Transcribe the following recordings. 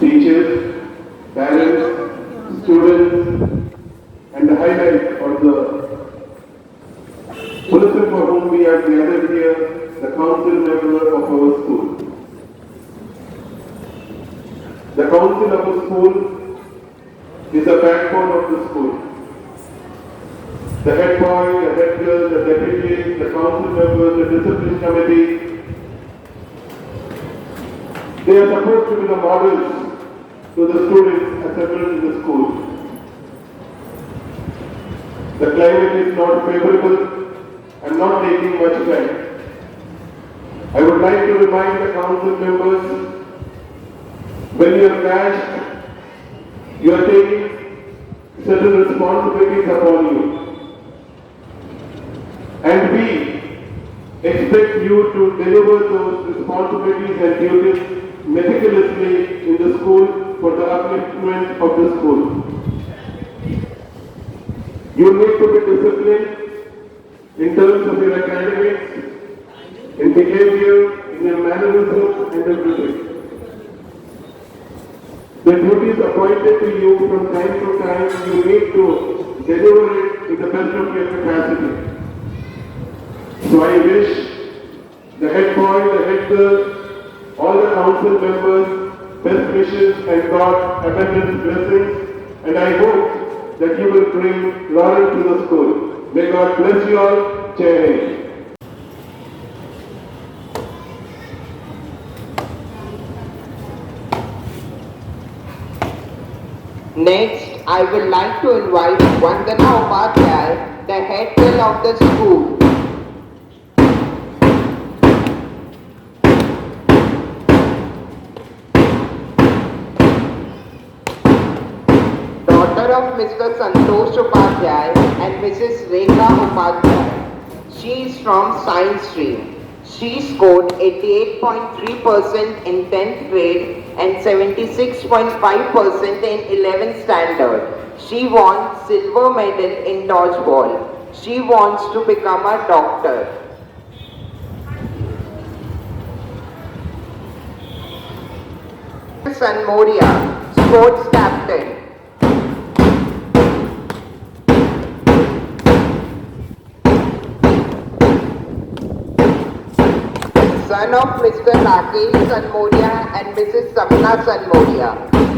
Teachers, parents, students, and the highlight or the person for whom we are gathered here, the council member of our school. The council of the school is the backbone of the school. The head boy, the head girl, the deputies, the council members, the discipline committee, they are supposed to be the models to the students assembled in the school. The climate is not favorable and not taking much time. I would like to remind the council members, when you are bashed, you are taking certain responsibilities upon you. And we expect you to deliver those responsibilities and duties meticulously in the school for the upliftment of the school. You need to be disciplined in terms of your academics, in behavior, in your mannerisms and everything. The duties appointed to you from time to time, you need to deliver it in the best of your capacity. So I wish the head boy, the head girl, all the council members, best wishes and God abundant blessings, and I hope that you will bring Lauren to the school. May God bless you all. Jai Hind. Next, I would like to invite Vandana Upadhyay, the head girl of the school. Daughter of Mr. Santosh Upadhyay and Mrs. Rekha Upadhyay. She is from Science stream. She scored 88.3% in 10th grade and 76.5% in 11th standard. She won silver medal in dodgeball. She wants to become a doctor. San Moria, sports captain. Son of Mr. Rakesh Sanmoria and Mrs. Sapna Sanmoria.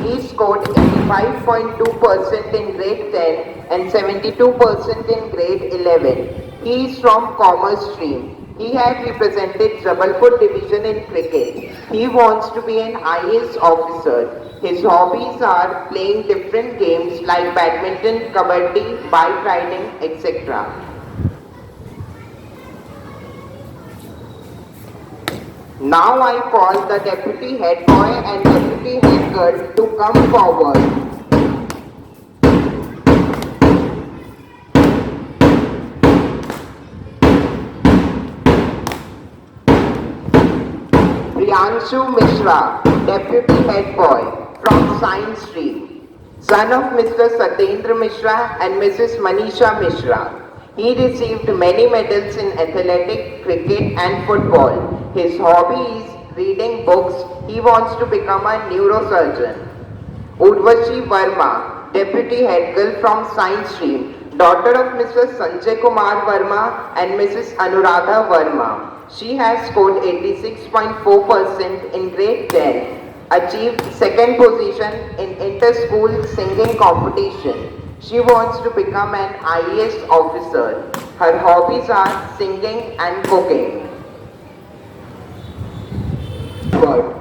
He scored 85.2% in grade 10 and 72% in grade 11. He is from commerce stream. He had represented Jabalpur division in cricket. He wants to be an IAS officer. His hobbies are playing different games like badminton, kabaddi, bike riding, etc. Now I call the deputy head boy and deputy head girl to come forward. Priyanshu Mishra, deputy head boy from Science stream, son of Mr. Satendra Mishra and Mrs. Manisha Mishra. He received many medals in athletic, cricket and football. His hobby is reading books. He wants to become a neurosurgeon. Urvashi Verma, Deputy Head Girl from Science Stream, daughter of Mr. Sanjay Kumar Verma and Mrs. Anuradha Verma. She has scored 86.4% in grade 10, achieved second position in inter-school singing competition. She wants to become an IAS officer. Her hobbies are singing and cooking. Word.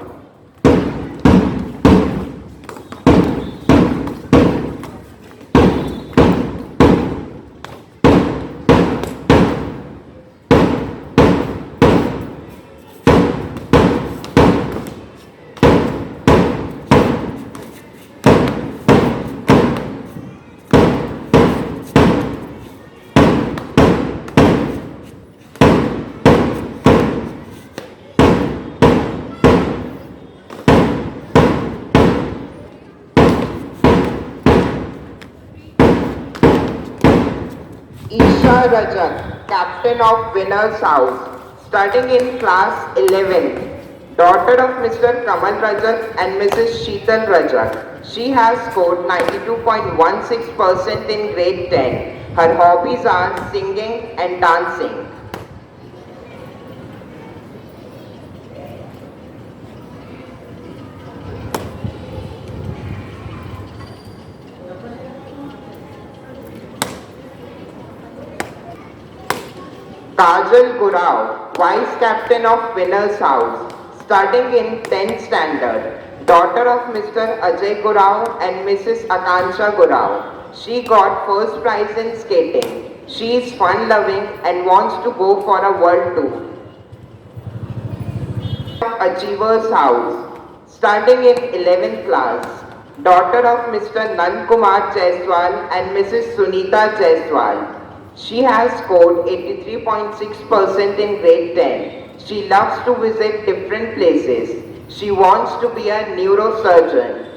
Isha Rajak, captain of Winners House, studying in class 11, daughter of Mr. Kamal Rajak and Mrs. Sheetal Rajak. She has scored 92.16% in grade 10. Her hobbies are singing and dancing. Kajal Gurao, Vice Captain of Winners House, studying in 10th standard, daughter of Mr. Ajay Gurao and Mrs. Akansha Gurao. She got first prize in skating. She is fun-loving and wants to go for a world tour. Achievers House, studying in 11th class, daughter of Mr. Nand Kumar Jaiswal and Mrs. Sunita Jaiswal. She has scored 83.6% in grade 10. She loves to visit different places. She wants to be a neurosurgeon.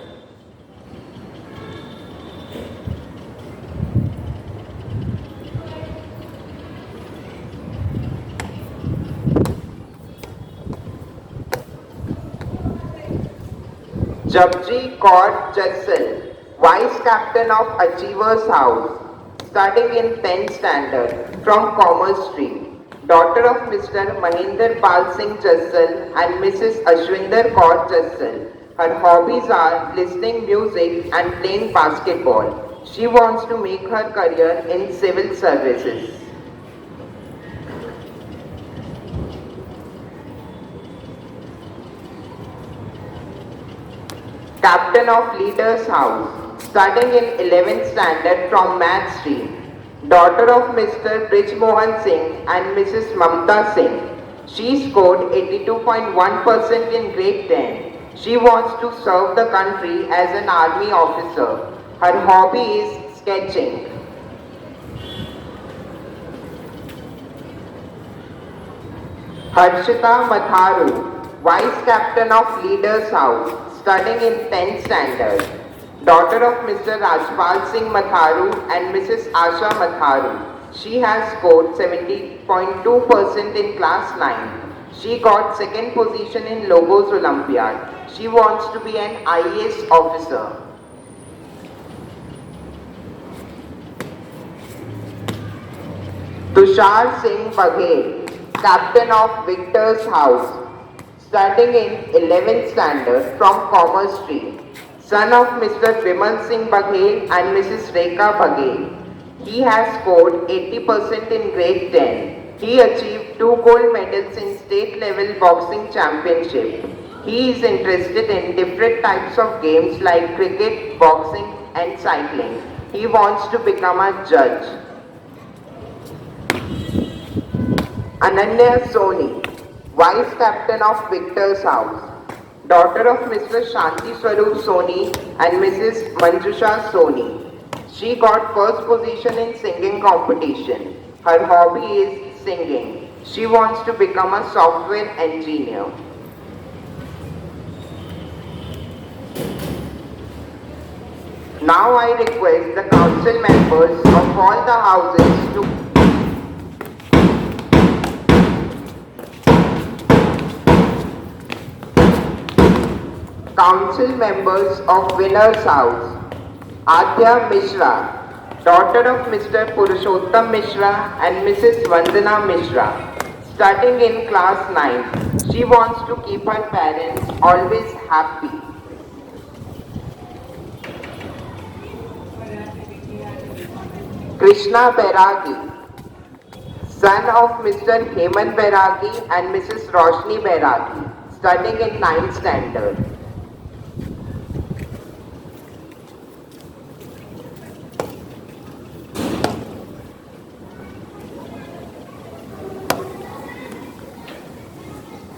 Jabji Kaur Jassal, Vice Captain of Achievers House, studying in 10th standard from Commerce Stream, daughter of Mr. Mahinder Pal Singh Jassal and Mrs. Ashwinder Kaur Jassal. Her hobbies are listening music and playing basketball. She wants to make her career in civil services. Captain of Leaders House, studying in 11th standard from Math Stream, daughter of Mr. Brij Mohan Singh and Mrs. Mamta Singh. She scored 82.1% in grade 10. She wants to serve the country as an army officer. Her hobby is sketching. Harshita Matharu, Vice Captain of Leaders House, studying in 10th standard, daughter of Mr. Rajpal Singh Matharu and Mrs. Asha Matharu. She has scored 70.2% in class 9. She got second position in Logos Olympiad. She wants to be an IAS officer. Tushar Singh Baghel, Captain of Victor's House, studying in 11th standard from Commerce Stream, son of Mr. Vimal Singh Baghel and Mrs. Rekha Baghel. He has scored 80% in grade 10. He achieved 2 gold medals in state level boxing championship. He is interested in different types of games like cricket, boxing and cycling. He wants to become a judge. Ananya Soni, Vice Captain of Victor's House, daughter of Mr. Shanti Swarup Soni and Mrs. Manjusha Soni. She got first position in singing competition. Her hobby is singing. She wants to become a software engineer. Now I request the council members of all the houses to Council members of Winner's House. Adya Mishra, daughter of Mr. Purushottam Mishra and Mrs. Vandana Mishra, studying in class 9. She wants to keep her parents always happy. Krishna Bairagi, son of Mr. Hemant Bairagi and Mrs. Roshni Bairagi, studying in 9th standard.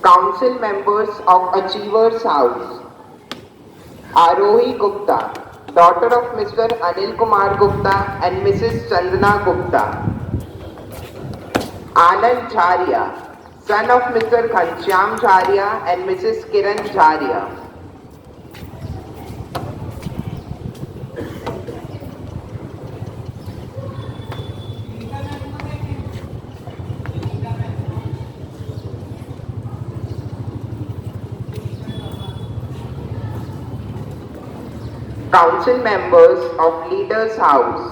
Council members of Achievers House. Arohi Gupta, daughter of Mr. Anil Kumar Gupta and Mrs. Chandana Gupta. Anand Jharia, son of Mr. Ghanshyam Jharia and Mrs. Kiran Jharia. Council members of Leaders House.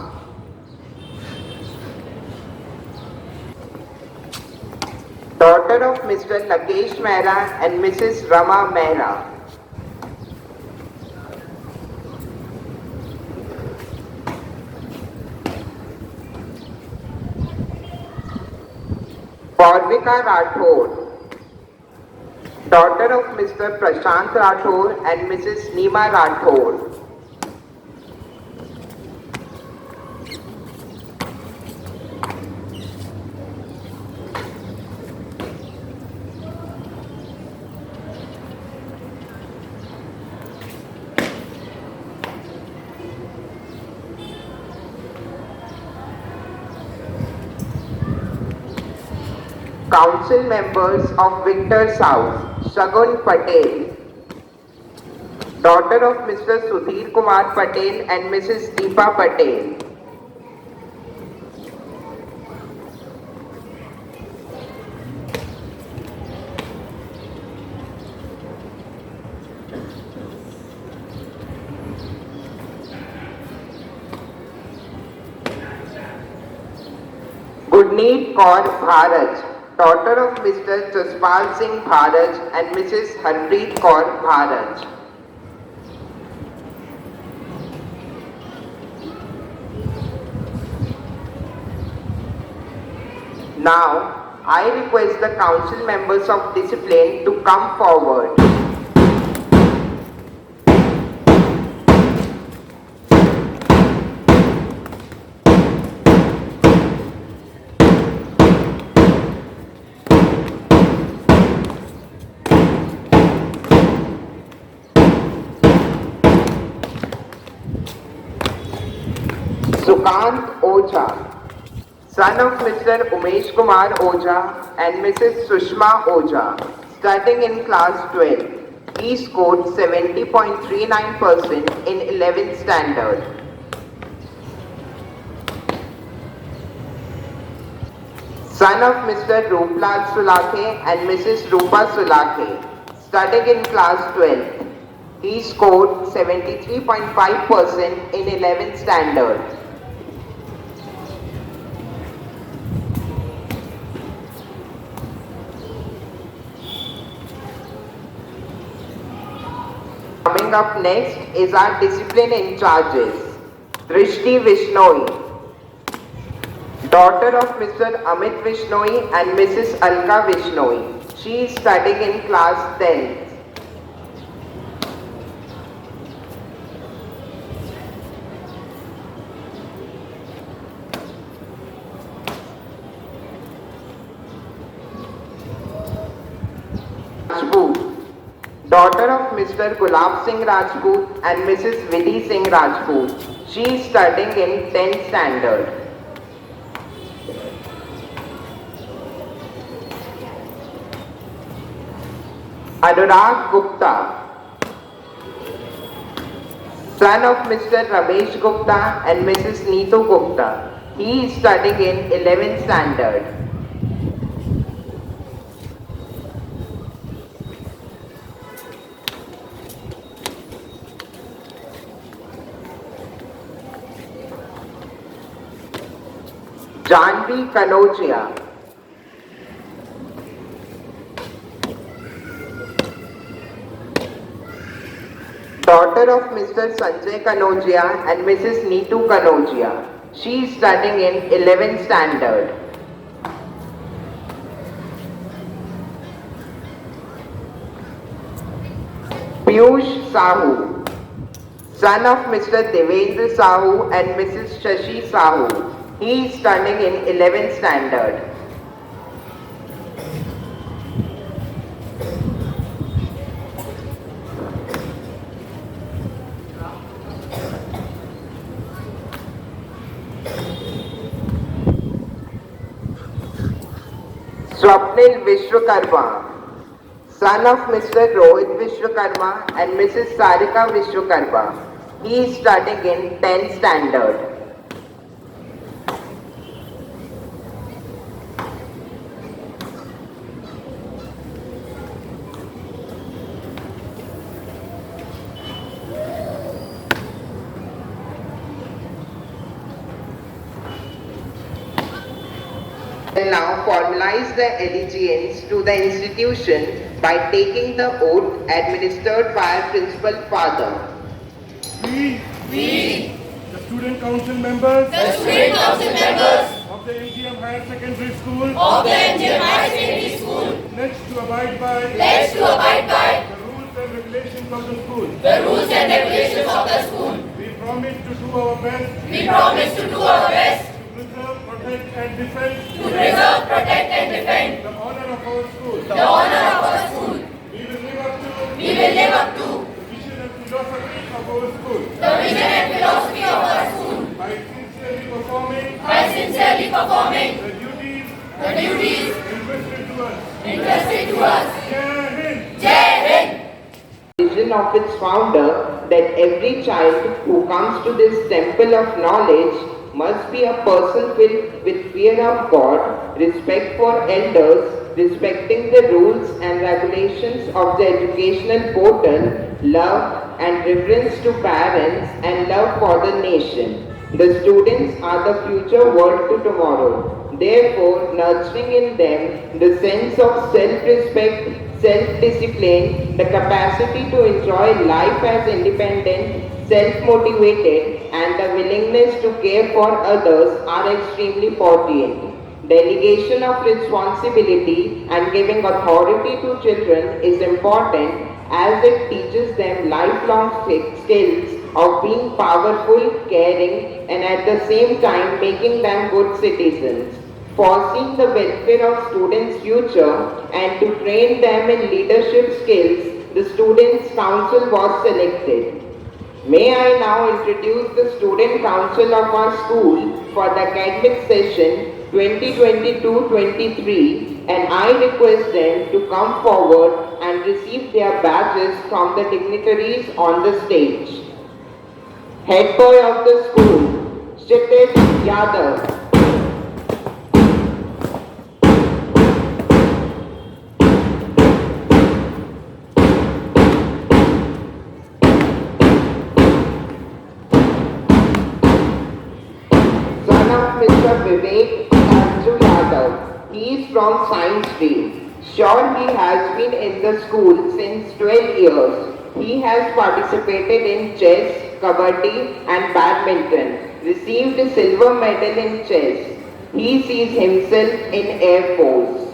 Daughter of Mr. Nagesh Mehra and Mrs. Rama Mehra. Parvika Rathod, daughter of Mr. Prashant Rathod and Mrs. Neema Rathod. Council members of Victor's House. Shagun Patel, daughter of Mr. Sudhir Kumar Patel and Mrs. Deepa Patel. Gurneet Kaur Bharaj, daughter of Mr. Jaspal Singh Bharaj and Mrs. Harpreet Kaur Bharaj. Now, I request the council members of discipline to come forward. Sukant Oja, son of Mr. Umesh Kumar Oja and Mrs. Sushma Oja, studying in class 12. He scored 70.39% in 11th standard. Son of Mr. Rooplal Sulakhe and Mrs. Rupa Sulakhe, studying in class 12. He scored 73.5% in 11th standard. Coming up next is our discipline in charges. Drishti Vishnoi, daughter of Mr. Amit Vishnoi and Mrs. Alka Vishnoi. She is studying in class 10th. Rajput, daughter of Mr. Gulab Singh Rajput and Mrs. Vidhi Singh Rajput. She is studying in 10th standard. Anurag Gupta, son of Mr. Ramesh Gupta and Mrs. Neetu Gupta. He is studying in 11th standard. Janvi Kanodia. Daughter of Mr. Sanjay Kanodia and Mrs. Neetu Kanodia. She is studying in 11th standard. Piyush Sahu, son of Mr. Devendra Sahu and Mrs. Shashi Sahu. He is studying in 11th standard. Swapnil Vishwakarma, son of Mr. Rohit Vishwakarma and Mrs. Sarika Vishwakarma. He is studying in 10th standard. Will now formalize the allegiance to the institution by taking the oath administered by our principal father. We, the student council members, of the MGM Higher Secondary School, pledge to abide by, the rules and regulations of the school. We promise to do our best. To preserve, protect and defend. The honor of our school. We will live up to the vision and philosophy of our school. By sincerely performing the duties entrusted to us. Jai Hind. Vision of its founder that every child who comes to this temple of knowledge must be a person filled with fear of God, respect for elders, respecting the rules and regulations of the educational portal, love and reverence to parents, and love for the nation. The students are the future world to tomorrow. Therefore, nurturing in them the sense of self-respect, self-discipline, the capacity to enjoy life as independent, self-motivated, and the willingness to care for others are extremely fortunate. Delegation of responsibility and giving authority to children is important as it teaches them lifelong skills of being powerful, caring, and at the same time making them good citizens. Foreseeing the welfare of students' future and to train them in leadership skills, the Students' Council was selected. May I now introduce the Student Council of our school for the academic session 2022-23, and I request them to come forward and receive their badges from the dignitaries on the stage. Head boy of the school, Kshitij Yadav. Mr. Vivek Sanju Yadav. He is from Science Stream. Sure, he has been in the school since 12 years. He has participated in chess, kabaddi and badminton. Received a silver medal in chess. He sees himself in Air Force.